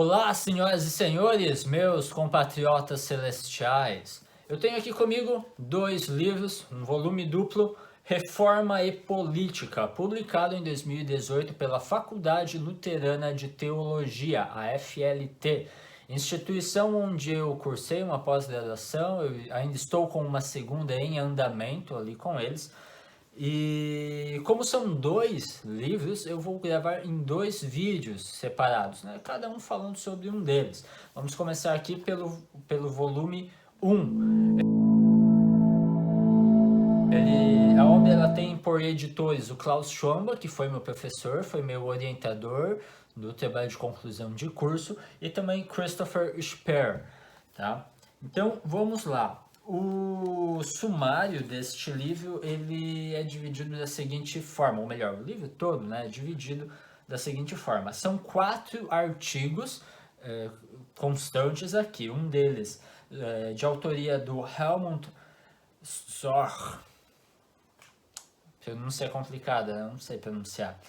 Olá, senhoras e senhores, meus compatriotas celestiais. Eu tenho aqui comigo dois livros, um volume duplo, Reforma e Política, publicado em 2018 pela Faculdade Luterana de Teologia, a FLT, instituição onde eu cursei uma pós-graduação. Eu ainda estou com uma segunda em andamento ali com eles. E como são dois livros, eu vou gravar em dois vídeos separados, né? Cada um falando sobre um deles. Vamos começar aqui pelo volume 1. A obra ela tem por editores o Klaus Schwamba, que foi meu professor, foi meu orientador do trabalho de conclusão de curso, e também Christopher Speer, tá? Então, vamos lá. O sumário deste livro, ele é dividido da seguinte forma, ou melhor, o livro todo, né, é dividido da seguinte forma. São 4 artigos constantes aqui. Um deles de autoria do Helmut Zorn, pronúncia complicada, não sei pronunciar,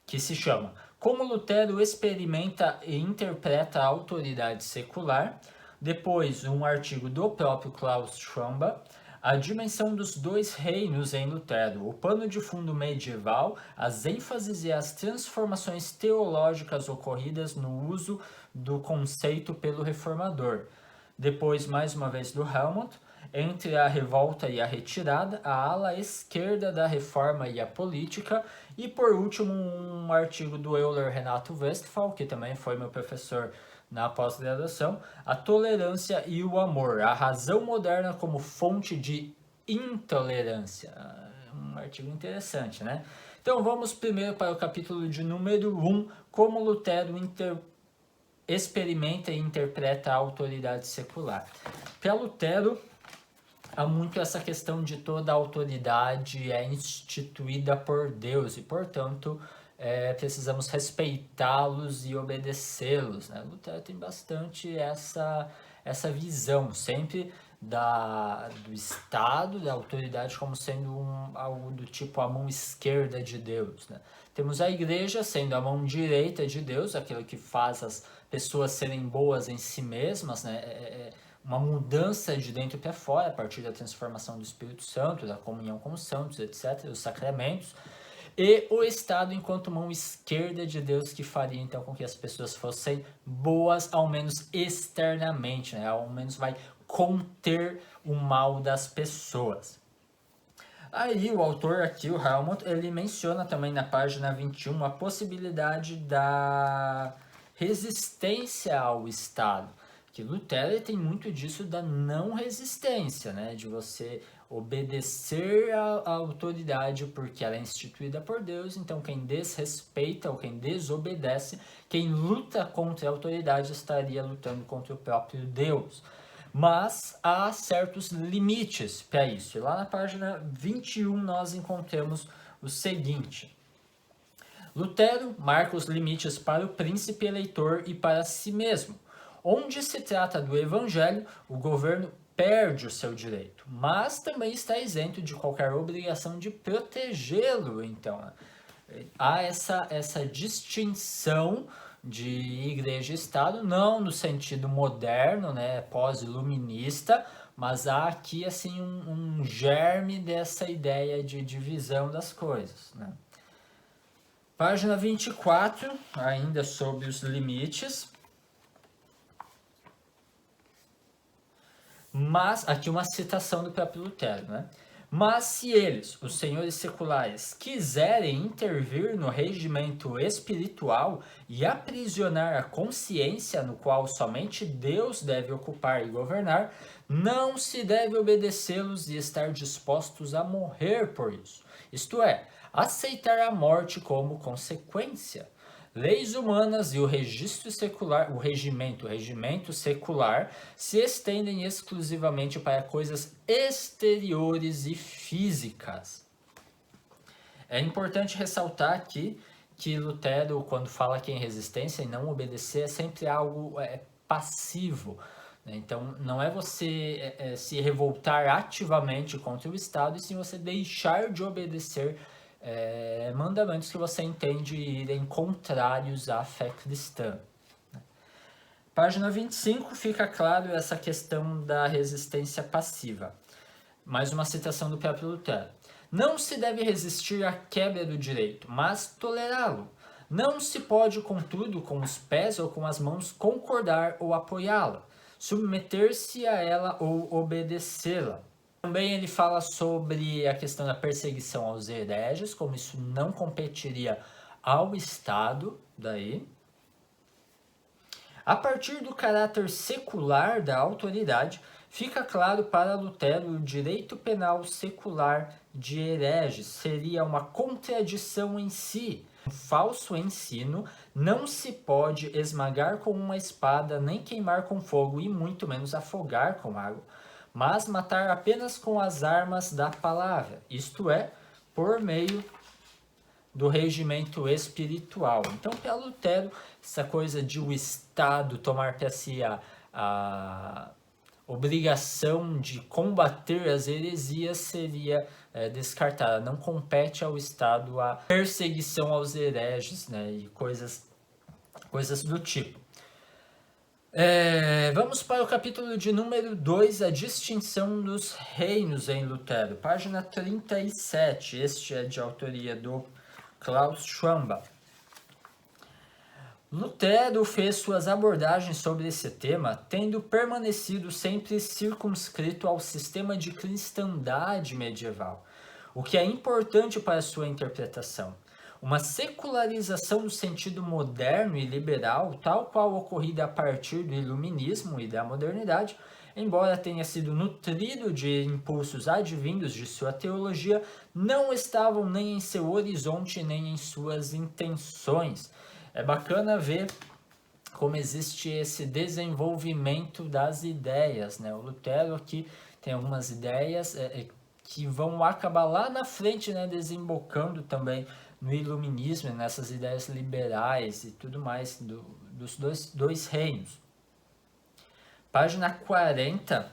que se chama Como Lutero Experimenta e Interpreta a Autoridade Secular. Depois, um artigo do próprio Klaus Schwamba, A Dimensão dos Dois Reinos em Lutero, o pano de fundo medieval, as ênfases e as transformações teológicas ocorridas no uso do conceito pelo reformador. Depois, mais uma vez, do Helmut, Entre a Revolta e a Retirada, a ala esquerda da Reforma e a Política, e por último um artigo do Euler Renato Westphal, que também foi meu professor na pós-graduação, A Tolerância e o Amor, a razão moderna como fonte de intolerância. Um artigo interessante, né? Então vamos primeiro para o capítulo de número 1, como Lutero experimenta e interpreta a autoridade secular. Para Lutero, há muito essa questão de toda a autoridade é instituída por Deus e, portanto, precisamos respeitá-los e obedecê-los, né? Lutero tem bastante essa visão, sempre do Estado, da autoridade, como sendo algo do tipo a mão esquerda de Deus, né? Temos a igreja sendo a mão direita de Deus, aquilo que faz as pessoas serem boas em si mesmas, né? Uma mudança de dentro para fora, a partir da transformação do Espírito Santo, da comunhão com os santos, etc., os sacramentos, e o Estado enquanto mão esquerda de Deus, que faria então com que as pessoas fossem boas, ao menos externamente, né? Ao menos vai conter o mal das pessoas. Aí o autor aqui, o Helmut, ele menciona também na página 21 a possibilidade da resistência ao Estado, que Lutero tem muito disso da não resistência, né? De você obedecer à autoridade porque ela é instituída por Deus, então quem desrespeita ou quem desobedece, quem luta contra a autoridade estaria lutando contra o próprio Deus. Mas há certos limites para isso. E lá na página 21 nós encontramos o seguinte: Lutero marca os limites para o príncipe eleitor e para si mesmo. Onde se trata do evangelho, o governo perde o seu direito, mas também está isento de qualquer obrigação de protegê-lo. Então, há essa distinção de igreja e Estado, não no sentido moderno, né, pós-iluminista, mas há aqui assim um germe dessa ideia de divisão das coisas, né? Página 24, ainda sobre os limites. Mas, aqui uma citação do próprio Lutero, né? Mas se eles, os senhores seculares, quiserem intervir no regimento espiritual e aprisionar a consciência no qual somente Deus deve ocupar e governar, não se deve obedecê-los e estar dispostos a morrer por isso. Isto é, aceitar a morte como consequência. Leis humanas e o registro secular, o regimento secular, se estendem exclusivamente para coisas exteriores e físicas. É importante ressaltar aqui que Lutero, quando fala que em resistência e não obedecer, é sempre algo passivo. Então, não é você se revoltar ativamente contra o Estado, e sim você deixar de obedecer mandamentos que você entende irem contrários à fé cristã. Página 25 fica claro essa questão da resistência passiva. Mais uma citação do próprio Lutero. Não se deve resistir à quebra do direito, mas tolerá-lo. Não se pode, contudo, com os pés ou com as mãos concordar ou apoiá-la, submeter-se a ela ou obedecê-la. Também ele fala sobre a questão da perseguição aos hereges, como isso não competiria ao Estado, daí. A partir do caráter secular da autoridade, fica claro para Lutero o direito penal secular de hereges seria uma contradição em si. Um falso ensino não se pode esmagar com uma espada, nem queimar com fogo, e muito menos afogar com água, mas matar apenas com as armas da palavra, isto é, por meio do regimento espiritual. Então, para Lutero, essa coisa de o Estado tomar para si a obrigação de combater as heresias seria descartada. Não compete ao Estado a perseguição aos hereges, né, e coisas do tipo. Vamos para o capítulo de número 2, a distinção dos reinos em Lutero. Página 37, este é de autoria do Klaus Schwambach. Lutero fez suas abordagens sobre esse tema, tendo permanecido sempre circunscrito ao sistema de cristandade medieval, o que é importante para sua interpretação. Uma secularização no sentido moderno e liberal, tal qual ocorrida a partir do iluminismo e da modernidade, embora tenha sido nutrido de impulsos advindos de sua teologia, não estavam nem em seu horizonte nem em suas intenções. É bacana ver como existe esse desenvolvimento das ideias, né? O Lutero aqui tem algumas ideias que vão acabar lá na frente, né, desembocando também no iluminismo, nessas ideias liberais e tudo mais dos dois reinos. Página 40,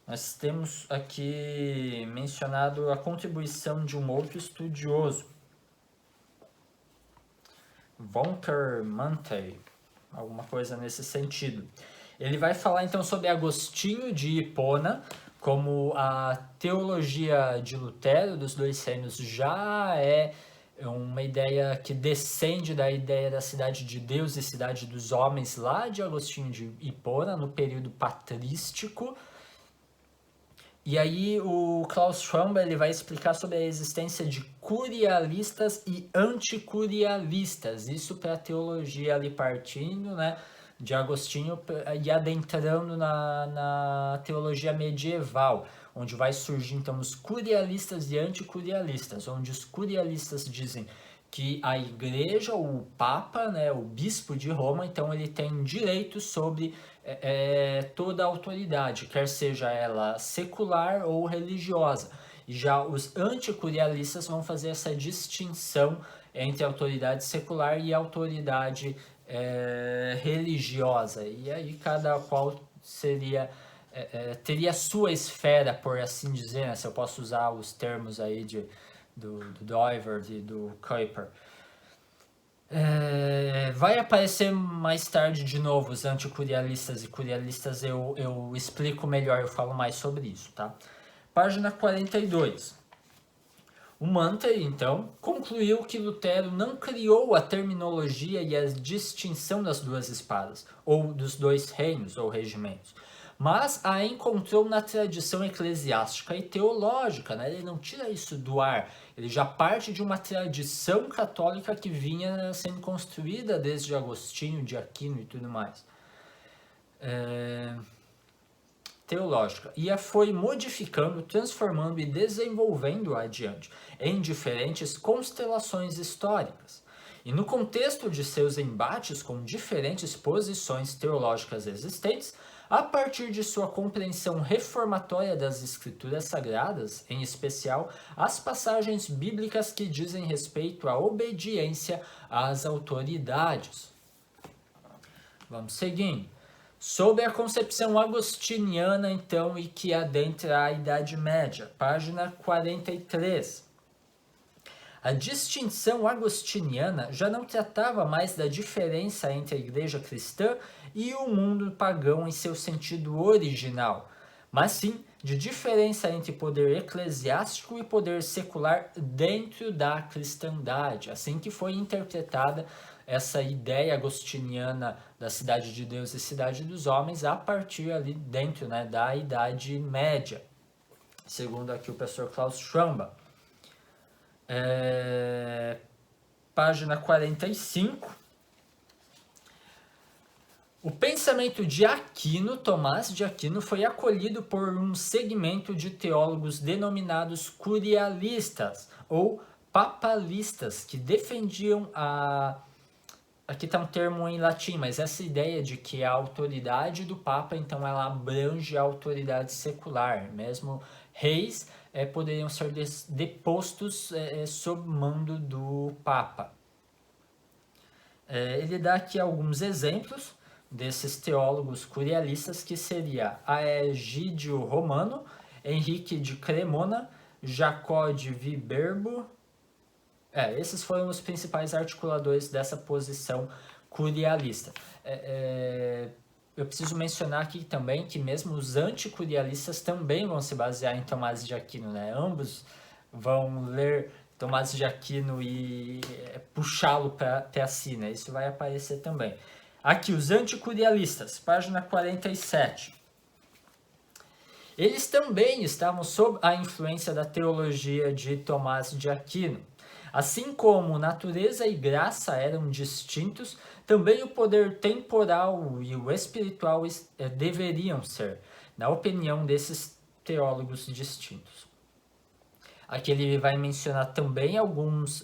nós temos aqui mencionado a contribuição de um outro estudioso, Volker Mantel, alguma coisa nesse sentido. Ele vai falar então sobre Agostinho de Hipona, como a teologia de Lutero dos dois reinos já é uma ideia que descende da ideia da cidade de Deus e cidade dos homens lá de Agostinho de Hipona, no período patrístico. E aí o Klaus Schwambach ele vai explicar sobre a existência de curialistas e anticurialistas, isso para a teologia ali partindo, né, de Agostinho e adentrando na teologia medieval, onde vai surgir então os curialistas e anticurialistas, onde os curialistas dizem que a igreja, o papa, né, o bispo de Roma, então ele tem direito sobre toda a autoridade, quer seja ela secular ou religiosa. E já os anticurialistas vão fazer essa distinção entre a autoridade secular e a autoridade religiosa. E aí cada qual seria teria sua esfera, por assim dizer, né, se eu posso usar os termos aí do Doiver e do Kuyper. Vai aparecer mais tarde de novo os anticurialistas e curialistas, eu explico melhor, eu falo mais sobre isso, tá? Página 42. O Mantel, então, concluiu que Lutero não criou a terminologia e a distinção das duas espadas, ou dos dois reinos ou regimentos, mas a encontrou na tradição eclesiástica e teológica, né? Ele não tira isso do ar, ele já parte de uma tradição católica que vinha sendo construída desde Agostinho, de Aquino e tudo mais. Teológica, e a foi modificando, transformando e desenvolvendo adiante, em diferentes constelações históricas. E no contexto de seus embates com diferentes posições teológicas existentes, a partir de sua compreensão reformatória das escrituras sagradas, em especial as passagens bíblicas que dizem respeito à obediência às autoridades. Vamos seguindo. Sobre a concepção agostiniana, então, e que adentra a Idade Média, página 43. A distinção agostiniana já não tratava mais da diferença entre a igreja cristã e o mundo pagão em seu sentido original, mas sim de diferença entre poder eclesiástico e poder secular dentro da cristandade, assim que foi interpretada essa ideia agostiniana da cidade de Deus e cidade dos homens a partir ali dentro, né, da Idade Média, segundo aqui o professor Klaus Schwamba. Página 45. O pensamento de Aquino, Tomás de Aquino, foi acolhido por um segmento de teólogos denominados curialistas ou papalistas, que defendiam aqui está um termo em latim, mas essa ideia de que a autoridade do Papa, então, ela abrange a autoridade secular, mesmo reis poderiam ser depostos sob mando do Papa. Ele dá aqui alguns exemplos desses teólogos curialistas, que seria Aegídio Romano, Henrique de Cremona, Jacó de Viberbo. Esses foram os principais articuladores dessa posição curialista. Eu preciso mencionar aqui também que mesmo os anticurialistas também vão se basear em Tomás de Aquino, né? Ambos vão ler Tomás de Aquino e puxá-lo para si, né? Isso vai aparecer também. Aqui, os anticurialistas, página 47. Eles também estavam sob a influência da teologia de Tomás de Aquino. Assim como natureza e graça eram distintos, também o poder temporal e o espiritual deveriam ser, na opinião desses teólogos distintos. Aqui ele vai mencionar também alguns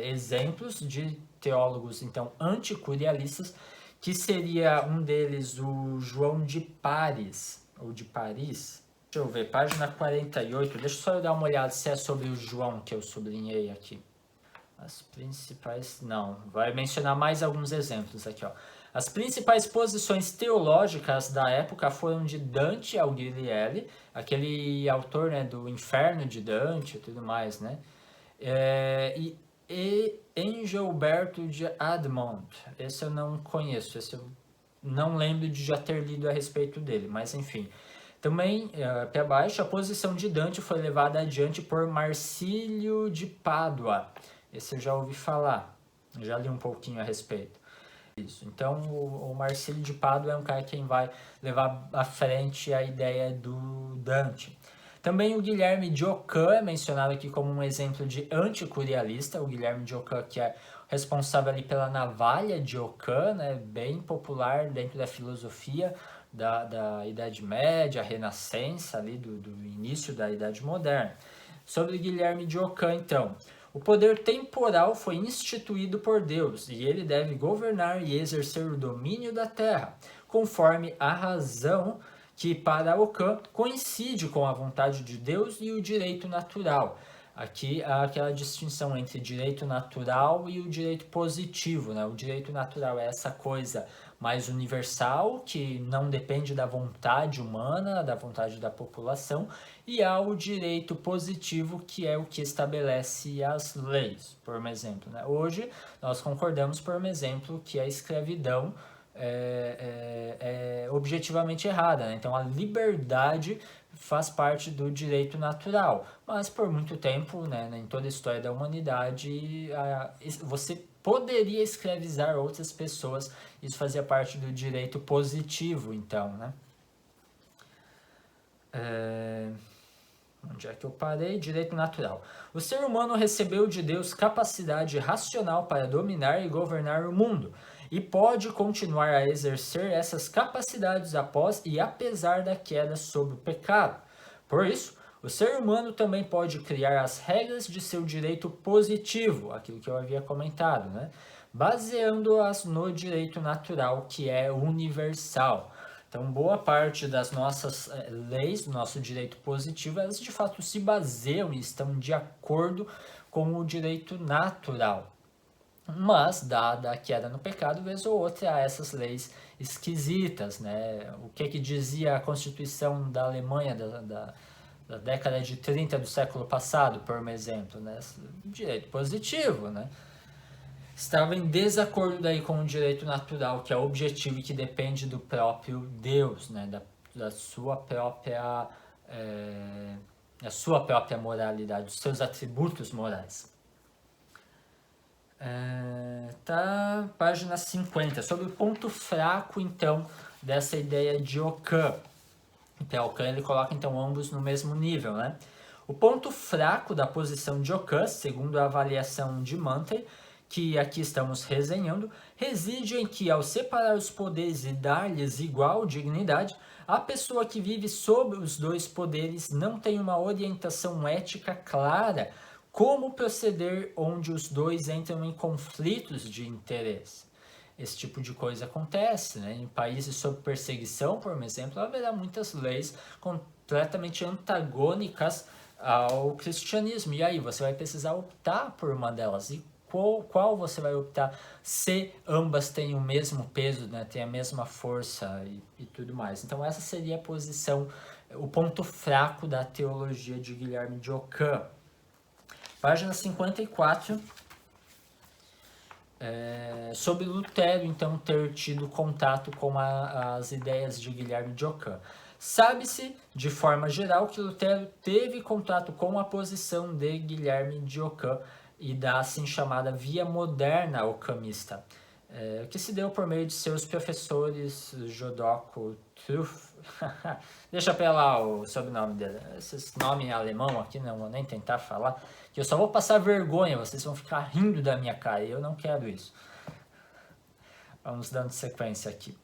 exemplos de teólogos, então, anticurialistas, que seria um deles o João de Paris, ou de Paris. Deixa eu ver, página 48, deixa eu só dar uma olhada se é sobre o João que eu sublinhei aqui. As principais, não, vai mencionar mais alguns exemplos aqui, ó. As principais posições teológicas da época foram de Dante Alighieri, aquele autor, né, do Inferno de Dante e tudo mais, né? E Engelberto de Admont, esse eu não conheço, esse eu não lembro de já ter lido a respeito dele, mas enfim. Também, para baixo, a posição de Dante foi levada adiante por Marcílio de Pádua. Esse eu já ouvi falar, já li um pouquinho a respeito. Isso. Então, o Marcílio de Pádua é um cara quem vai levar à frente a ideia do Dante. Também o Guilherme de Ockham é mencionado aqui como um exemplo de anticurialista. O Guilherme de Ockham, que é responsável ali pela navalha de Ockham, né, bem popular dentro da filosofia da Idade Média, Renascença, ali do início da Idade Moderna. Sobre Guilherme de Ockham, então, o poder temporal foi instituído por Deus e ele deve governar e exercer o domínio da terra, conforme a razão que para Ockham coincide com a vontade de Deus e o direito natural. Aqui há aquela distinção entre direito natural e o direito positivo, né? O direito natural é essa coisa mais universal, que não depende da vontade humana, da vontade da população, e há o direito positivo, que é o que estabelece as leis, por um exemplo, né? Hoje nós concordamos, por um exemplo, que a escravidão é objetivamente errada, né? Então a liberdade faz parte do direito natural, mas por muito tempo, né, em toda a história da humanidade, você poderia escravizar outras pessoas, isso fazia parte do direito positivo, então, né? Onde é que eu parei? Direito natural. O ser humano recebeu de Deus capacidade racional para dominar e governar o mundo, e pode continuar a exercer essas capacidades após e apesar da queda sob o pecado. Por isso, o ser humano também pode criar as regras de seu direito positivo, aquilo que eu havia comentado, né? Baseando-as no direito natural, que é universal. Então, boa parte das nossas leis, do nosso direito positivo, elas de fato se baseiam e estão de acordo com o direito natural. Mas, dada a queda no pecado, vez ou outra, há essas leis esquisitas, né? O que dizia a Constituição da Alemanha da década de 30 do século passado, por exemplo, né? Direito positivo, né? Estava em desacordo daí com o direito natural, que é objetivo e que depende do próprio Deus, né? Da sua própria moralidade, dos seus atributos morais. Tá, página 50, sobre o ponto fraco, então, dessa ideia de Ockham. Então, Ockham, ele coloca, então, ambos no mesmo nível, né? O ponto fraco da posição de Ockham, segundo a avaliação de Manter, que aqui estamos resenhando, reside em que, ao separar os poderes e dar-lhes igual dignidade, a pessoa que vive sob os dois poderes não tem uma orientação ética clara como proceder onde os dois entram em conflitos de interesse. Esse tipo de coisa acontece, né? Em países sob perseguição, por exemplo, haverá muitas leis completamente antagônicas ao cristianismo. E aí, você vai precisar optar por uma delas. E qual você vai optar se ambas têm o mesmo peso, né? Têm a mesma força e tudo mais. Então, essa seria a posição, o ponto fraco da teologia de Guilherme de Ockham. Página 54. Sobre Lutero, então, ter tido contato com as ideias de Guilherme de Ockham. Sabe-se, de forma geral, que Lutero teve contato com a posição de Guilherme de Ockham e da assim chamada via moderna occamista, que se deu por meio de seus professores Jodocko Truff. Deixa pra lá o sobrenome dele. Esse nome em alemão aqui, não vou nem tentar falar, que eu só vou passar vergonha, vocês vão ficar rindo da minha cara, e eu não quero isso. Vamos dando sequência aqui.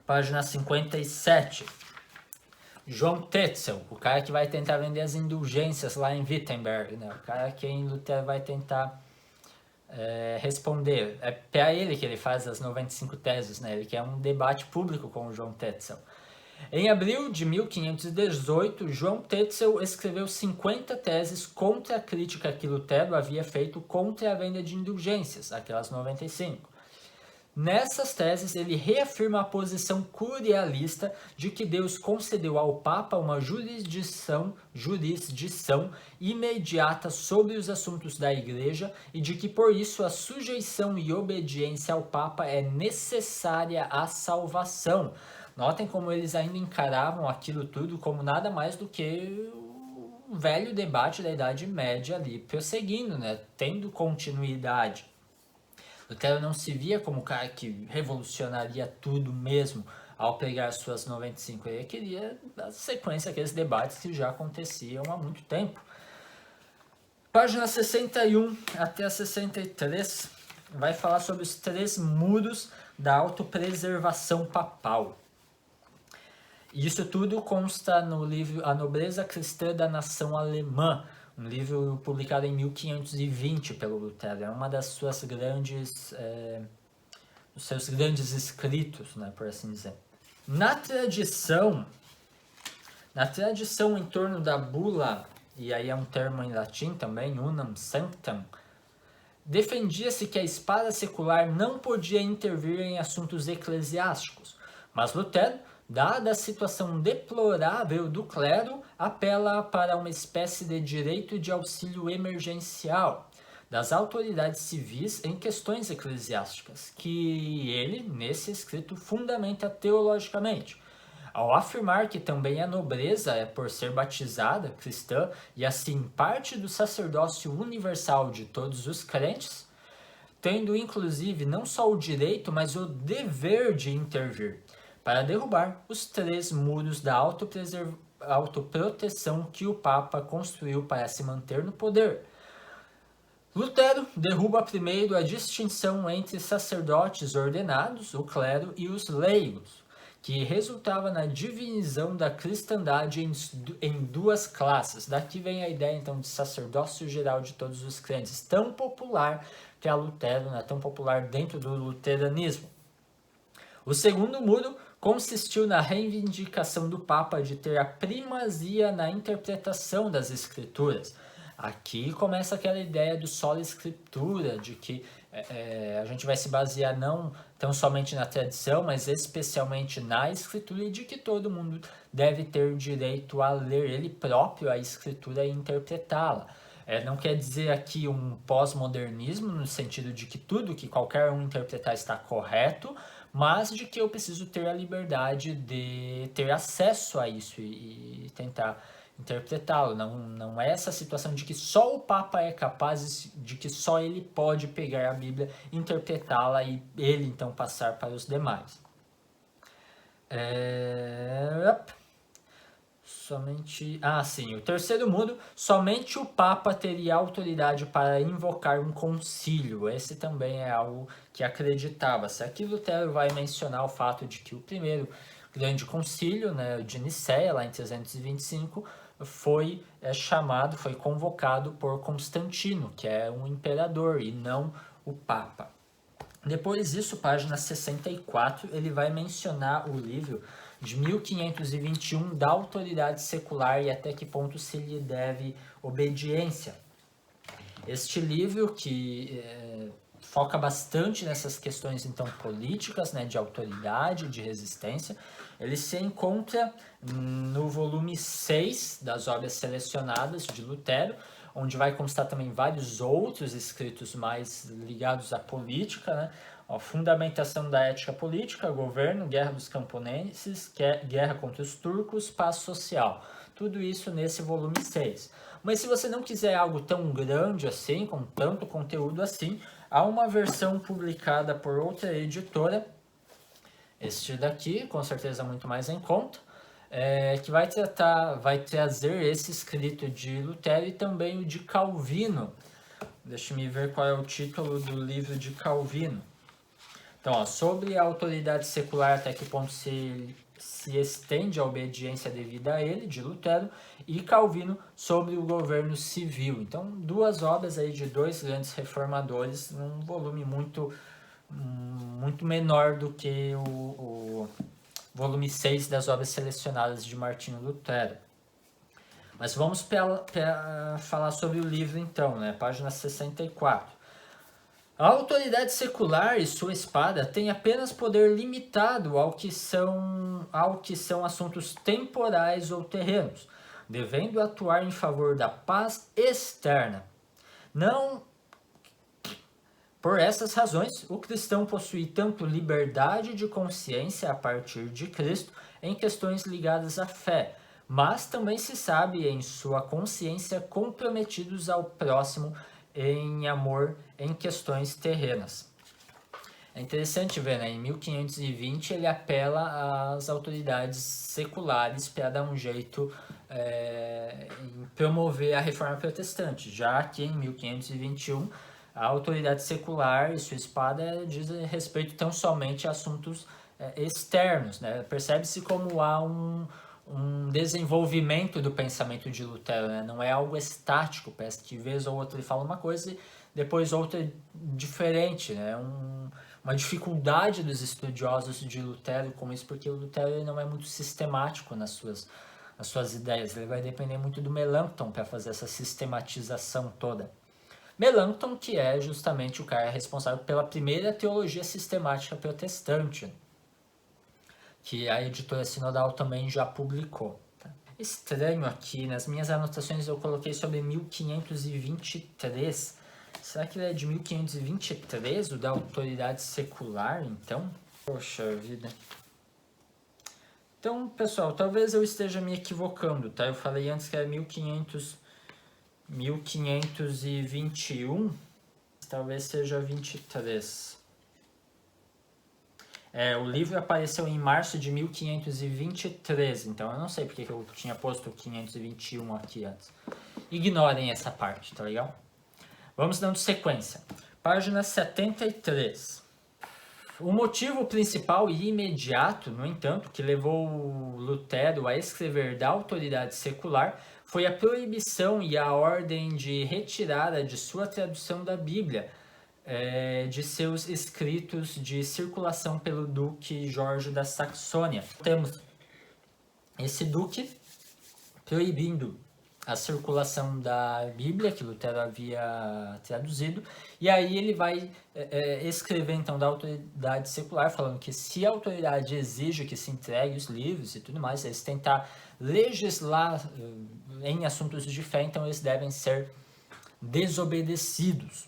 Página 57. João Tetzel, o cara que vai tentar vender as indulgências lá em Wittenberg, né? O cara que em Lutero vai tentar responder. É para ele que ele faz as 95 teses, né? Ele quer um debate público com o João Tetzel. Em abril de 1518, João Tetzel escreveu 50 teses contra a crítica que Lutero havia feito contra a venda de indulgências, aquelas 95. Nessas teses, ele reafirma a posição curialista de que Deus concedeu ao Papa uma jurisdição imediata sobre os assuntos da Igreja e de que, por isso, a sujeição e obediência ao Papa é necessária à salvação. Notem como eles ainda encaravam aquilo tudo como nada mais do que o velho debate da Idade Média ali, prosseguindo, né? Tendo continuidade. Lutero não se via como o cara que revolucionaria tudo mesmo ao pregar suas 95. Ele queria a sequência daqueles debates que já aconteciam há muito tempo. Página 61 até a 63 vai falar sobre os 3 muros da autopreservação papal. Isso tudo consta no livro A Nobreza Cristã da Nação Alemã, um livro publicado em 1520 pelo Lutero. É uma das suas grandes, dos seus grandes escritos, né, por assim dizer. Na tradição em torno da bula, e aí é um termo em latim também, unam sanctam, defendia-se que a espada secular não podia intervir em assuntos eclesiásticos, mas Lutero, dada a situação deplorável do clero, apela para uma espécie de direito de auxílio emergencial das autoridades civis em questões eclesiásticas, que ele, nesse escrito, fundamenta teologicamente, ao afirmar que também a nobreza é, por ser batizada, cristã, e assim parte do sacerdócio universal de todos os crentes, tendo inclusive não só o direito, mas o dever de intervir, para derrubar os 3 muros da autoproteção que o Papa construiu para se manter no poder. Lutero derruba primeiro a distinção entre sacerdotes ordenados, o clero, e os leigos, que resultava na divisão da cristandade em 2 classes. Daqui vem a ideia então de sacerdócio geral de todos os crentes, tão popular para Lutero, né, tão popular dentro do luteranismo. O segundo muro consistiu na reivindicação do Papa de ter a primazia na interpretação das Escrituras. Aqui começa aquela ideia do sola escritura, de que a gente vai se basear não tão somente na tradição, mas especialmente na escritura, e de que todo mundo deve ter direito a ler ele próprio a escritura e interpretá-la. Não quer dizer aqui um pós-modernismo, no sentido de que tudo que qualquer um interpretar está correto, mas de que eu preciso ter a liberdade de ter acesso a isso e tentar interpretá-lo. Não é essa situação de que só o Papa é capaz, de que só ele pode pegar a Bíblia, interpretá-la e ele então passar para os demais. Somente... sim, o terceiro mundo, somente o Papa teria autoridade para invocar um concílio. Esse também é algo que acreditava-se. Aqui Lutero vai mencionar o fato de que o primeiro grande concílio, né, de Nicéia, lá em 325, foi convocado por Constantino, que é um imperador, e não o Papa. Depois disso, página 64, ele vai mencionar o livro de 1521 da autoridade secular e até que ponto se lhe deve obediência. Este livro que foca bastante nessas questões então políticas, né, de autoridade, de resistência, ele se encontra no volume 6 das obras selecionadas de Lutero, onde vai constar também vários outros escritos mais ligados à política, né? Fundamentação da ética política, governo, guerra dos camponeses, guerra contra os turcos, paz social. Tudo isso nesse volume 6. Mas se você não quiser algo tão grande assim, com tanto conteúdo assim, há uma versão publicada por outra editora, este daqui, com certeza muito mais em conta, que vai trazer esse escrito de Lutero e também o de Calvino. Deixa-me ver qual é o título do livro de Calvino. Então, sobre a autoridade secular, até que ponto se estende a obediência devida a ele, de Lutero, e Calvino sobre o governo civil. Então, duas obras aí de dois grandes reformadores, num volume muito menor do que o volume 6 das obras selecionadas de Martinho Lutero. Mas vamos falar sobre o livro então, né? Página 64. A autoridade secular e sua espada têm apenas poder limitado ao que são assuntos temporais ou terrenos, devendo atuar em favor da paz externa. Não por essas razões, o cristão possui tanto liberdade de consciência a partir de Cristo em questões ligadas à fé, mas também se sabe em sua consciência comprometidos ao próximo em amor em questões terrenas. É interessante ver, né? Em 1520 ele apela às autoridades seculares para dar um jeito em promover a reforma protestante, já que em 1521 a autoridade secular e sua espada diz respeito tão somente a assuntos externos, né? Percebe-se como há um desenvolvimento do pensamento de Lutero, né? Não é algo estático, parece que vez ou outra ele fala uma coisa e depois outra diferente, né? Uma dificuldade dos estudiosos de Lutero com isso, porque o Lutero não é muito sistemático nas suas ideias, ele vai depender muito do Melanchthon para fazer essa sistematização toda. Melanchthon, que é justamente o cara responsável pela primeira teologia sistemática protestante, que a editora Sinodal também já publicou. Tá? Estranho aqui, nas minhas anotações eu coloquei sobre 1523. Será que ele é de 1523, o da autoridade secular, então? Poxa vida. Então, pessoal, talvez eu esteja me equivocando, tá? Eu falei antes que era 1521, talvez seja 23. O livro apareceu em março de 1523, então eu não sei porque eu tinha posto 521 aqui antes. Ignorem essa parte, tá legal? Vamos dando sequência. Página 73. O motivo principal e imediato, no entanto, que levou Lutero a escrever da autoridade secular foi a proibição e a ordem de retirada de sua tradução da Bíblia, de seus escritos de circulação pelo Duque Jorge da Saxônia. Temos esse duque proibindo a circulação da Bíblia, que Lutero havia traduzido, e aí ele vai escrever então da autoridade secular, falando que se a autoridade exige que se entregue os livros e tudo mais, eles tentar legislar em assuntos de fé, então eles devem ser desobedecidos.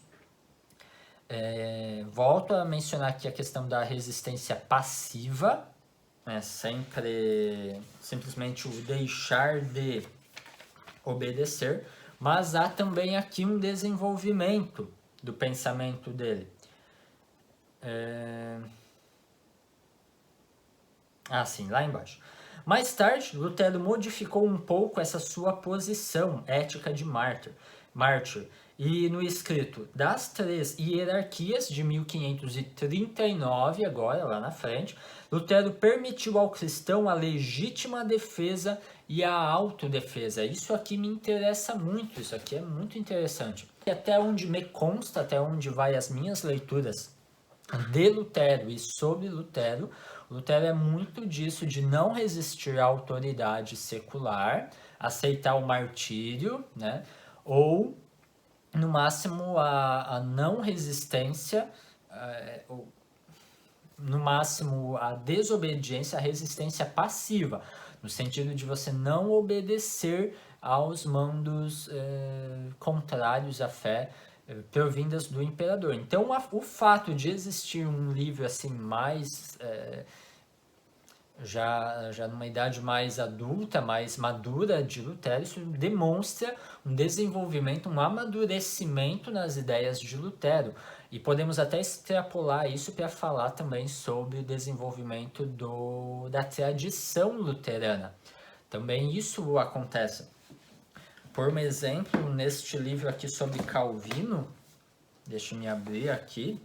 Volto a mencionar aqui a questão da resistência passiva, né, simplesmente o deixar de obedecer, mas há também aqui um desenvolvimento do pensamento dele. Sim, lá embaixo. Mais tarde, Lutero modificou um pouco essa sua posição ética de mártir. E no escrito das Três Hierarquias, de 1539, agora lá na frente, Lutero permitiu ao cristão a legítima defesa e a autodefesa. Isso aqui me interessa muito, isso aqui é muito interessante. E até onde me consta, até onde vai as minhas leituras de Lutero e sobre Lutero, Lutero é muito disso de não resistir à autoridade secular, aceitar o martírio, né? Ou, no máximo, a não resistência, no máximo, a desobediência, a resistência passiva, no sentido de você não obedecer aos mandos contrários à fé, provindas do imperador. Então, o fato de existir um livro assim mais já numa idade mais adulta, mais madura de Lutero, isso demonstra um desenvolvimento, um amadurecimento nas ideias de Lutero. E podemos até extrapolar isso para falar também sobre o desenvolvimento da tradição luterana. Também isso acontece. Por exemplo, neste livro aqui sobre Calvino, deixa eu me abrir aqui,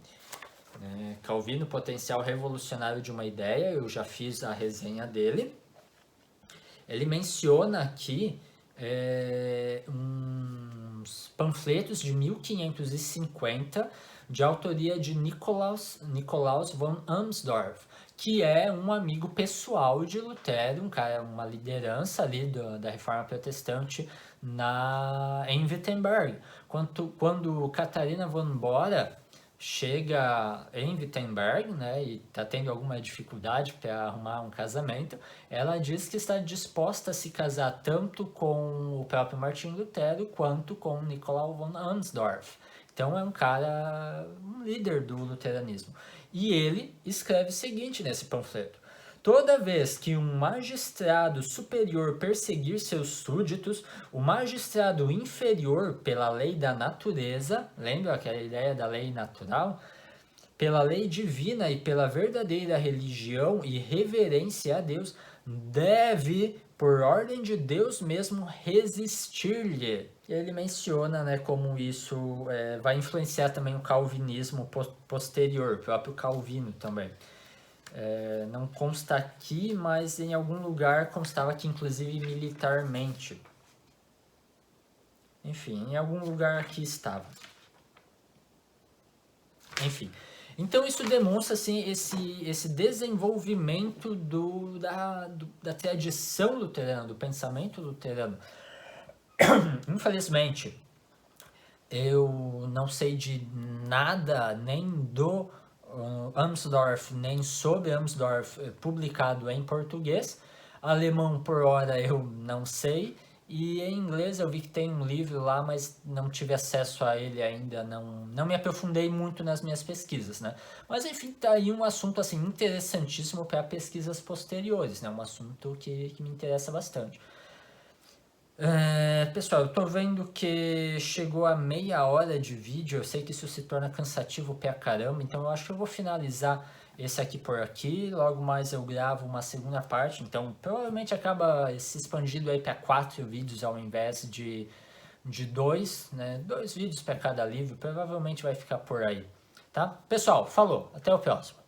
Calvino, Potencial Revolucionário de uma Ideia, eu já fiz a resenha dele. Ele menciona aqui uns panfletos de 1550 de autoria de Nikolaus von Amsdorff, que é um amigo pessoal de Lutero, uma liderança ali da Reforma Protestante em Wittenberg. Quando Catarina von Bora chega em Wittenberg, né, e está tendo alguma dificuldade para arrumar um casamento, ela diz que está disposta a se casar tanto com o próprio Martinho Lutero quanto com Nikolaus von Amsdorff. Então é um líder do luteranismo. E ele escreve o seguinte nesse panfleto: toda vez que um magistrado superior perseguir seus súditos, o magistrado inferior, pela lei da natureza, lembra aquela ideia da lei natural? Pela lei divina e pela verdadeira religião e reverência a Deus, deve, por ordem de Deus mesmo, resistir-lhe. Ele menciona, né, como isso vai influenciar também o calvinismo posterior, o próprio Calvino também. Não consta aqui, mas em algum lugar constava aqui, inclusive militarmente. Enfim, em algum lugar aqui estava. Enfim, então isso demonstra assim, esse desenvolvimento da tradição luterana, do pensamento luterano. Infelizmente, eu não sei de nada, nem do Amsdorff, nem sobre Amsdorff publicado em português. Alemão, por hora, eu não sei. E em inglês eu vi que tem um livro lá, mas não tive acesso a ele ainda, não me aprofundei muito nas minhas pesquisas, né? Mas enfim, tá aí um assunto assim interessantíssimo para pesquisas posteriores, né? Um assunto que me interessa bastante. Pessoal, eu tô vendo que chegou a meia hora de vídeo, eu sei que isso se torna cansativo pra caramba, então eu acho que eu vou finalizar esse aqui por aqui, logo mais eu gravo uma segunda parte, então provavelmente acaba se expandindo aí para 4 vídeos ao invés de 2, né? 2 vídeos para cada livro, provavelmente vai ficar por aí, tá? Pessoal, falou, até o próximo.